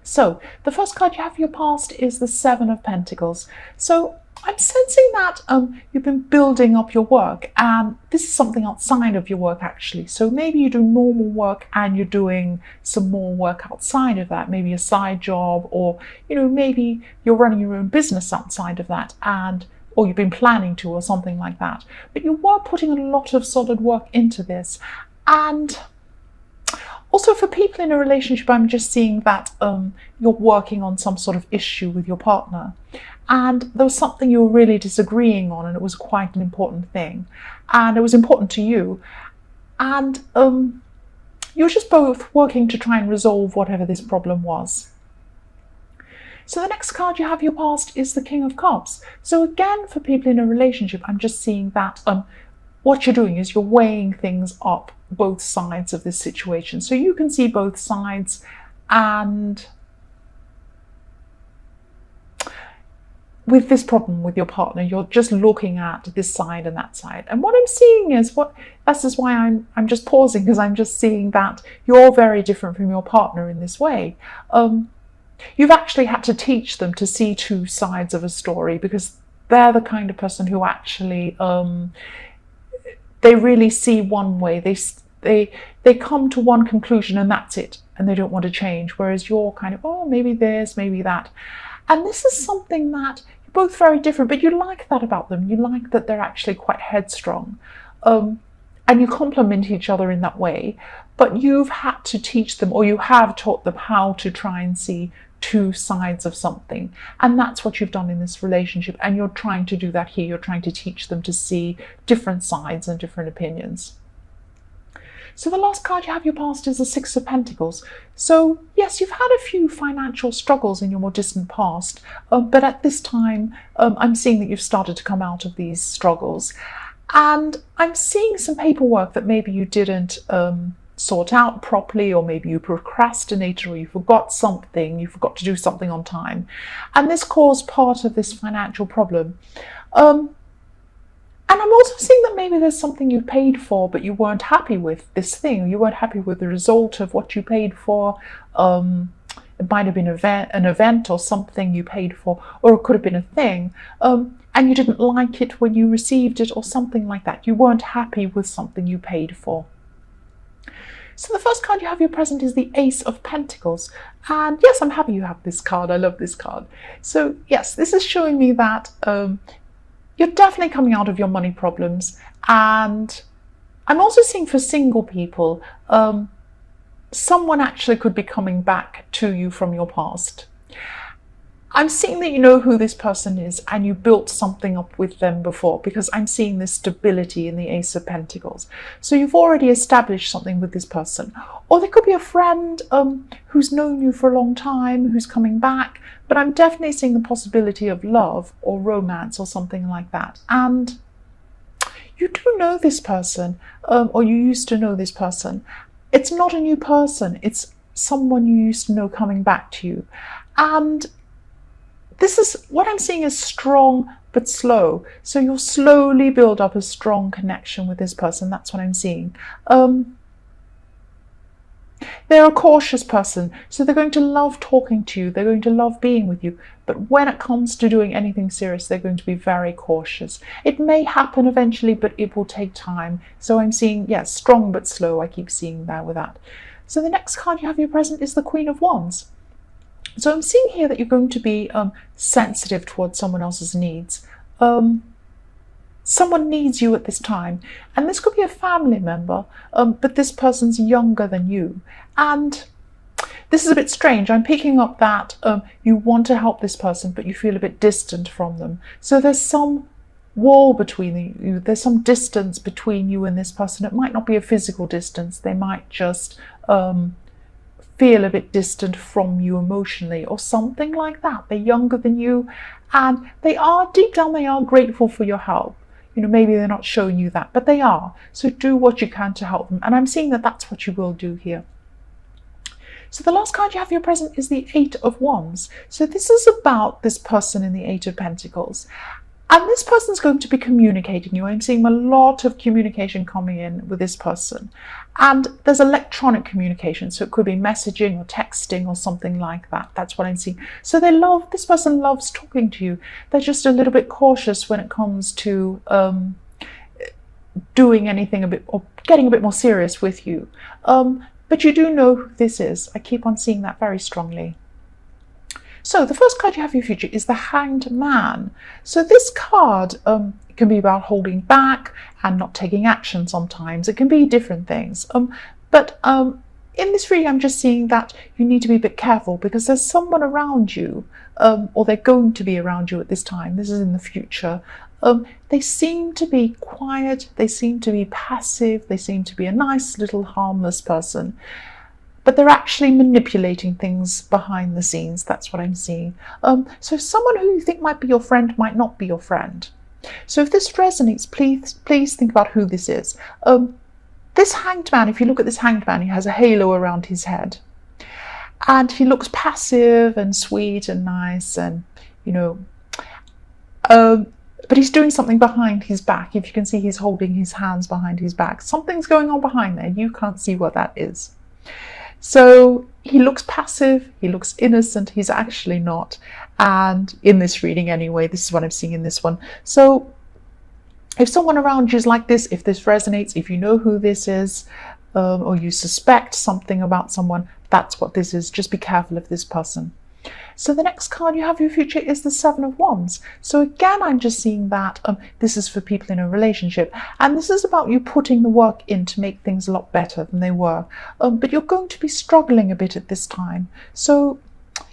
So the first card you have for your past is the Seven of Pentacles. So I'm sensing that you've been building up your work, and this is something outside of your work actually. So maybe you do normal work and you're doing some more work outside of that, maybe a side job, or maybe you're running your own business outside of that, or you've been planning to, or something like that. But you were putting a lot of solid work into this. And also for people in a relationship, I'm just seeing that you're working on some sort of issue with your partner. And there was something you were really disagreeing on, and it was quite an important thing. And it was important to you. And you're just both working to try and resolve whatever this problem was. So the next card you have your past is the King of Cups. So again, for people in a relationship, I'm just seeing that what you're doing is you're weighing things up, both sides of this situation. So you can see both sides, and with this problem with your partner, you're just looking at this side and that side. And what I'm seeing is this is why I'm just pausing, because I'm just seeing that you're very different from your partner in this way. You've actually had to teach them to see two sides of a story, because they're the kind of person who actually they really see one way. They come to one conclusion and that's it, and they don't want to change. Whereas you're kind of, oh, maybe this, maybe that. And this is something that you're both very different, but you like that about them. You like that they're actually quite headstrong. And you complement each other in that way. But you've had to teach them, or you have taught them how to try and see two sides of something. And that's what you've done in this relationship. And you're trying to do that here. You're trying to teach them to see different sides and different opinions. So the last card you have your past is the Six of Pentacles. So yes, you've had a few financial struggles in your more distant past, but at this time, I'm seeing that you've started to come out of these struggles. And I'm seeing some paperwork that maybe you didn't sort out properly, or maybe you procrastinated, or you forgot something, you forgot to do something on time. And this caused part of this financial problem. And I'm also seeing that maybe there's something you paid for, but you weren't happy with this thing. You weren't happy with the result of what you paid for. It might have been an event or something you paid for, or it could have been a thing. And you didn't like it when you received it, or something like that. You weren't happy with something you paid for. So the first card you have your present is the Ace of Pentacles. And yes, I'm happy you have this card. I love this card. So yes, this is showing me that you're definitely coming out of your money problems. And I'm also seeing for single people, someone actually could be coming back to you from your past. I'm seeing that you know who this person is, and you built something up with them before, because I'm seeing this stability in the Ace of Pentacles. So you've already established something with this person. Or there could be a friend who's known you for a long time, who's coming back. But I'm definitely seeing the possibility of love or romance or something like that. And you do know this person, or you used to know this person. It's not a new person. It's someone you used to know coming back to you. And this is what I'm seeing is strong but slow. So you'll slowly build up a strong connection with this person. That's what I'm seeing. They're a cautious person, so they're going to love talking to you. They're going to love being with you. But when it comes to doing anything serious, they're going to be very cautious. It may happen eventually, but it will take time. So I'm seeing, yes, strong but slow. I keep seeing that with that. So the next card you have your present is the Queen of Wands. So I'm seeing here that you're going to be sensitive towards someone else's needs. Someone needs you at this time. And this could be a family member, but this person's younger than you. And this is a bit strange. I'm picking up that you want to help this person, but you feel a bit distant from them. So there's some wall between you. There's some distance between you and this person. It might not be a physical distance. They might just feel a bit distant from you emotionally, or something like that. They're younger than you, and they are, deep down, they are grateful for your help. Maybe they're not showing you that, but they are. So do what you can to help them. And I'm seeing that that's what you will do here. So the last card you have for your present is the Eight of Wands. So this is about this person in the Eight of Pentacles. And this person's going to be communicating you. I'm seeing a lot of communication coming in with this person. And there's electronic communication. So it could be messaging or texting or something like that. That's what I'm seeing. So this person loves talking to you. They're just a little bit cautious when it comes to doing anything a bit, or getting a bit more serious with you. But you do know who this is. I keep on seeing that very strongly. So the first card you have for your future is the Hanged Man. So this card can be about holding back and not taking action sometimes. It can be different things. But in this reading, I'm just seeing that you need to be a bit careful because there's someone around you, or they're going to be around you at this time. This is in the future. They seem to be quiet. They seem to be passive. They seem to be a nice little harmless person. But they're actually manipulating things behind the scenes. That's what I'm seeing. So someone who you think might be your friend might not be your friend. So if this resonates, please think about who this is. This Hanged Man, if you look at this Hanged Man, he has a halo around his head. And he looks passive and sweet and nice and, but he's doing something behind his back. If you can see, he's holding his hands behind his back. Something's going on behind there. You can't see what that is. So he looks passive, he looks innocent, he's actually not. And in this reading anyway, this is what I'm seeing in this one. So if someone around you is like this, if this resonates, if you know who this is, or you suspect something about someone, that's what this is. Just be careful of this person. So the next card you have for your future is the Seven of Wands. So again, I'm just seeing that this is for people in a relationship. And this is about you putting the work in to make things a lot better than they were. But you're going to be struggling a bit at this time. So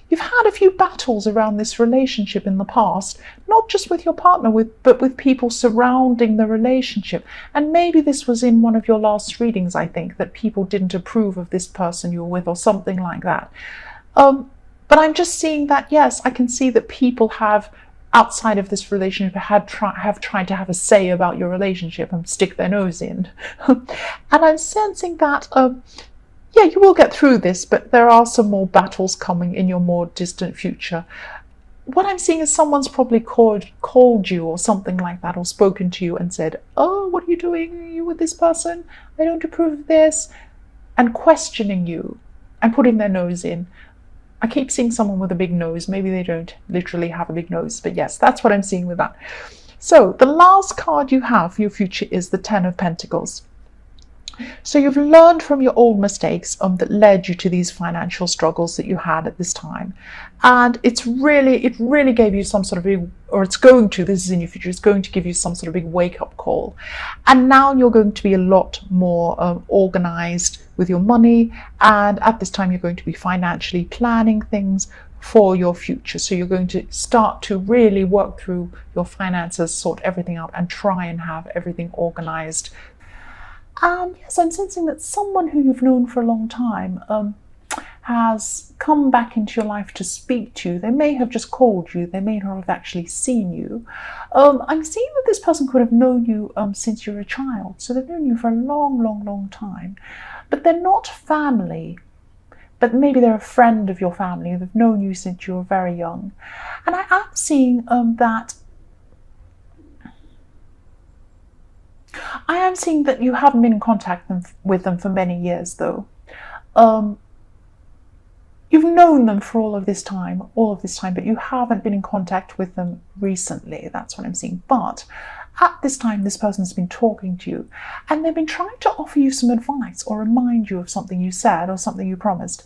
you've had a few battles around this relationship in the past, not just with your partner, but with people surrounding the relationship. And maybe this was in one of your last readings, I think, that people didn't approve of this person you were with or something like that. But I'm just seeing that, yes, I can see that people have, outside of this relationship, have tried to have a say about your relationship and stick their nose in. And I'm sensing that, yeah, you will get through this, but there are some more battles coming in your more distant future. What I'm seeing is someone's probably called you or something like that, or spoken to you and said, oh, what are you doing? Are you with this person? I don't approve of this. And questioning you and putting their nose in. I keep seeing someone with a big nose. Maybe they don't literally have a big nose, but yes, that's what I'm seeing with that. So the last card you have for your future is the Ten of Pentacles. So you've learned from your old mistakes that led you to these financial struggles that you had at this time. And it really gave you some sort of big, or it's going to, this is in your future, it's going to give you some sort of big wake-up call. And now you're going to be a lot more organized with your money. And at this time, you're going to be financially planning things for your future. So you're going to start to really work through your finances, sort everything out, and try and have everything organized. Yes, I'm sensing that someone who you've known for a long time has come back into your life to speak to you. They may have just called you. They may not have actually seen you. I'm seeing that this person could have known you since you were a child. So they've known you for a long time. But they're not family. But maybe they're a friend of your family. They've known you since you were very young. And I am seeing that you haven't been in contact with them for many years, though. You've known them for all of this time, but you haven't been in contact with them recently. That's what I'm seeing. But at this time, this person's been talking to you, and they've been trying to offer you some advice or remind you of something you said or something you promised.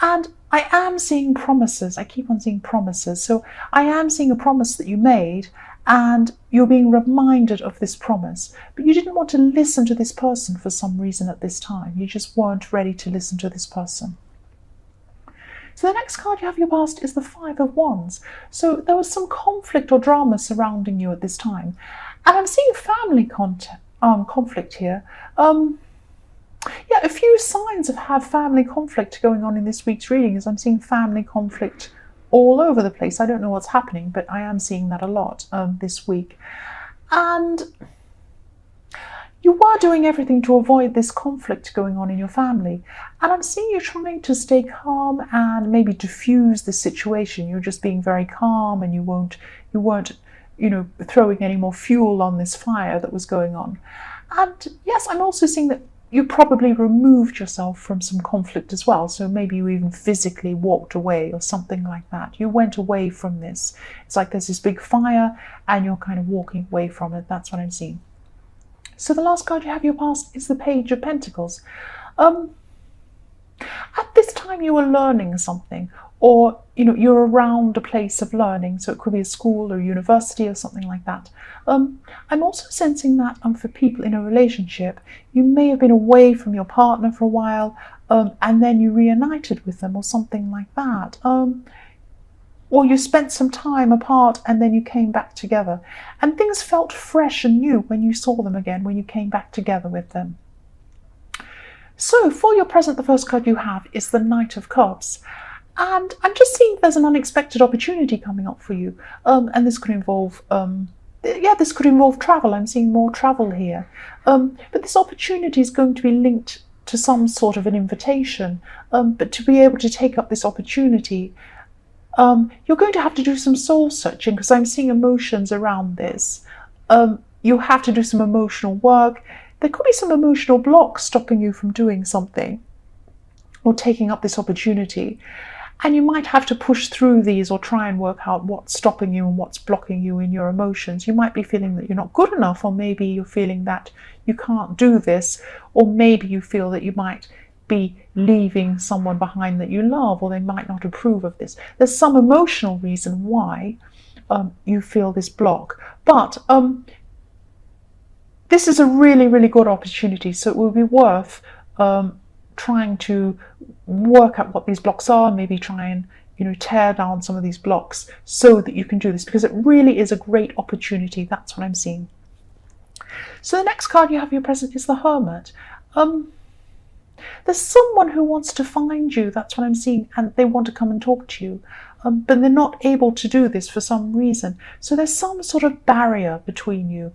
And I am seeing promises. I keep on seeing promises. So I am seeing a promise that you made, and you're being reminded of this promise. But you didn't want to listen to this person for some reason at this time. You just weren't ready to listen to this person. So the next card you have in your past is the Five of Wands. So there was some conflict or drama surrounding you at this time. And I'm seeing family conflict here. Yeah, a few signs of family conflict going on in this week's reading, as I'm seeing family conflict all over the place. I don't know what's happening, but I am seeing that a lot this week. And you were doing everything to avoid this conflict going on in your family. And I'm seeing you trying to stay calm and maybe diffuse the situation. You're just being very calm, and you weren't throwing any more fuel on this fire that was going on. And yes, I'm also seeing that you probably removed yourself from some conflict as well. So maybe you even physically walked away or something like that. You went away from this. It's like there's this big fire and you're kind of walking away from it. That's what I'm seeing. So the last card you have in your past is the Page of Pentacles. At this time you were learning something, or you're around a place of learning, so it could be a school or university or something like that. I'm also sensing that for people in a relationship, you may have been away from your partner for a while, and then you reunited with them or something like that. Or you spent some time apart and then you came back together, and things felt fresh and new when you saw them again, when you came back together with them. So for your present, the first card you have is the Knight of Cups. And I'm just seeing there's an unexpected opportunity coming up for you. And this could involve, this could involve travel. I'm seeing more travel here. But this opportunity is going to be linked to some sort of an invitation. But to be able to take up this opportunity, you're going to have to do some soul searching, because I'm seeing emotions around this. You have to do some emotional work. There could be some emotional blocks stopping you from doing something or taking up this opportunity. And you might have to push through these or try and work out what's stopping you and what's blocking you in your emotions. You might be feeling that you're not good enough, or maybe you're feeling that you can't do this, or maybe you feel that you might be leaving someone behind that you love, or they might not approve of this. There's some emotional reason why you feel this block. But this is a really, really good opportunity, so it will be worth trying to work out what these blocks are, maybe try and tear down some of these blocks so that you can do this, because it really is a great opportunity. That's what I'm seeing. So the next card you have in your present is the Hermit. There's someone who wants to find you, that's what I'm seeing, and they want to come and talk to you. But they're not able to do this for some reason. So there's some sort of barrier between you.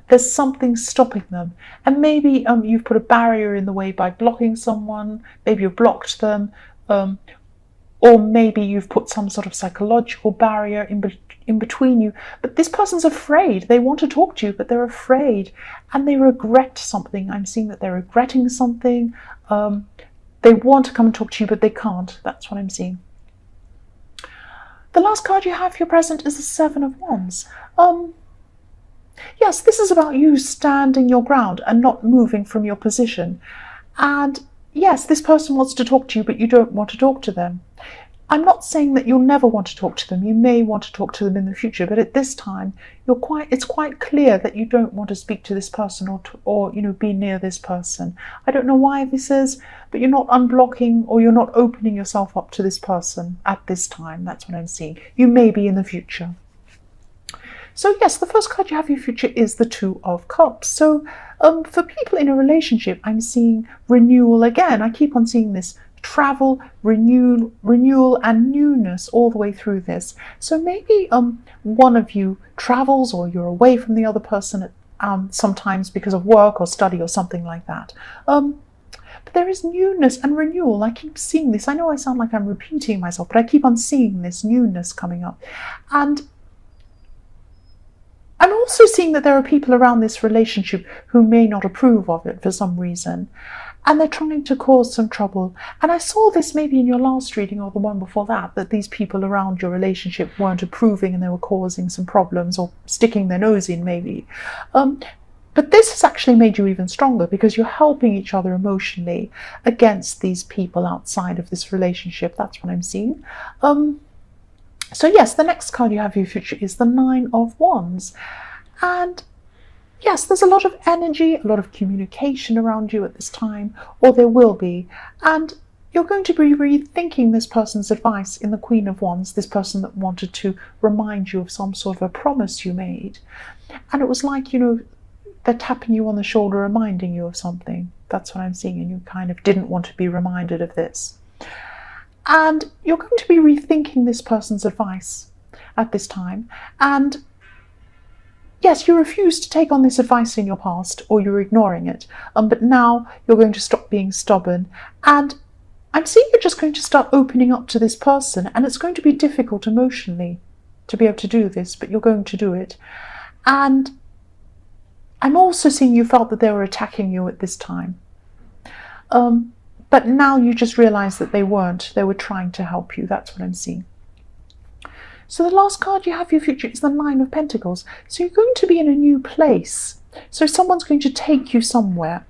There's something stopping them. And maybe you've put a barrier in the way by blocking someone. Maybe you've blocked them. Or maybe you've put some sort of psychological barrier in between you. But this person's afraid. They want to talk to you, but they're afraid. And they regret something. I'm seeing that they're regretting something. They want to come and talk to you, but they can't. That's what I'm seeing. The last card you have for your present is the Seven of Wands. Yes, this is about you standing your ground and not moving from your position. And yes, this person wants to talk to you, but you don't want to talk to them. I'm not saying that you'll never want to talk to them. You may want to talk to them in the future, but at this time, it's quite clear that you don't want to speak to this person or be near this person. I don't know why this is, but you're not unblocking or you're not opening yourself up to this person at this time. That's what I'm seeing. You may be in the future. So yes, the first card you have in your future is the Two of Cups. So for people in a relationship, I'm seeing renewal again. I keep on seeing this. Travel, renewal and newness all the way through this. So maybe one of you travels, or you're away from the other person sometimes because of work or study or something like that. But there is newness and renewal. I keep seeing this. I know I sound like I'm repeating myself, but I keep on seeing this newness coming up. And I'm also seeing that there are people around this relationship who may not approve of it for some reason. And they're trying to cause some trouble. And I saw this maybe in your last reading or the one before that these people around your relationship weren't approving and they were causing some problems or sticking their nose in maybe. But this has actually made you even stronger, because you're helping each other emotionally against these people outside of this relationship. That's what I'm seeing. So yes, the next card you have in your future is the Nine of Wands. And yes, there's a lot of energy, a lot of communication around you at this time, or there will be. And you're going to be rethinking this person's advice in the Queen of Wands, this person that wanted to remind you of some sort of a promise you made. And it was like, they're tapping you on the shoulder, reminding you of something. That's what I'm seeing. And you kind of didn't want to be reminded of this. And you're going to be rethinking this person's advice at this time. And yes, you refused to take on this advice in your past, or you're ignoring it. But now you're going to stop being stubborn. And I'm seeing you're just going to start opening up to this person, and it's going to be difficult emotionally. to be able to do this, but you're going to do it. And I'm also seeing you felt that they were attacking you at this time. But now you just realize that they weren't. They were trying to help you. That's what I'm seeing. So the last card you have for your future is the Nine of Pentacles. So you're going to be in a new place. So someone's going to take you somewhere.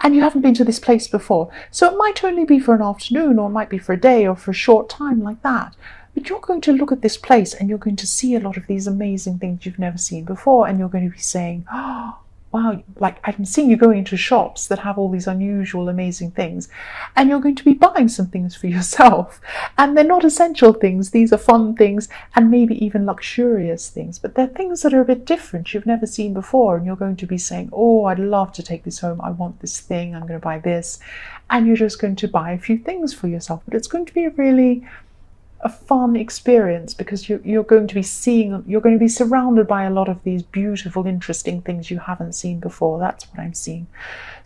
And you haven't been to this place before. So it might only be for an afternoon, or it might be for a day, or for a short time like that. But you're going to look at this place and you're going to see a lot of these amazing things you've never seen before. And you're going to be saying, oh, wow, like I'm seeing you going into shops that have all these unusual, amazing things. And you're going to be buying some things for yourself. And they're not essential things. These are fun things and maybe even luxurious things. But they're things that are a bit different you've never seen before. And you're going to be saying, oh, I'd love to take this home. I want this thing. I'm going to buy this. And you're just going to buy a few things for yourself. But it's going to be really a fun experience, because you're going to be surrounded by a lot of these beautiful, interesting things you haven't seen before. That's what I'm seeing.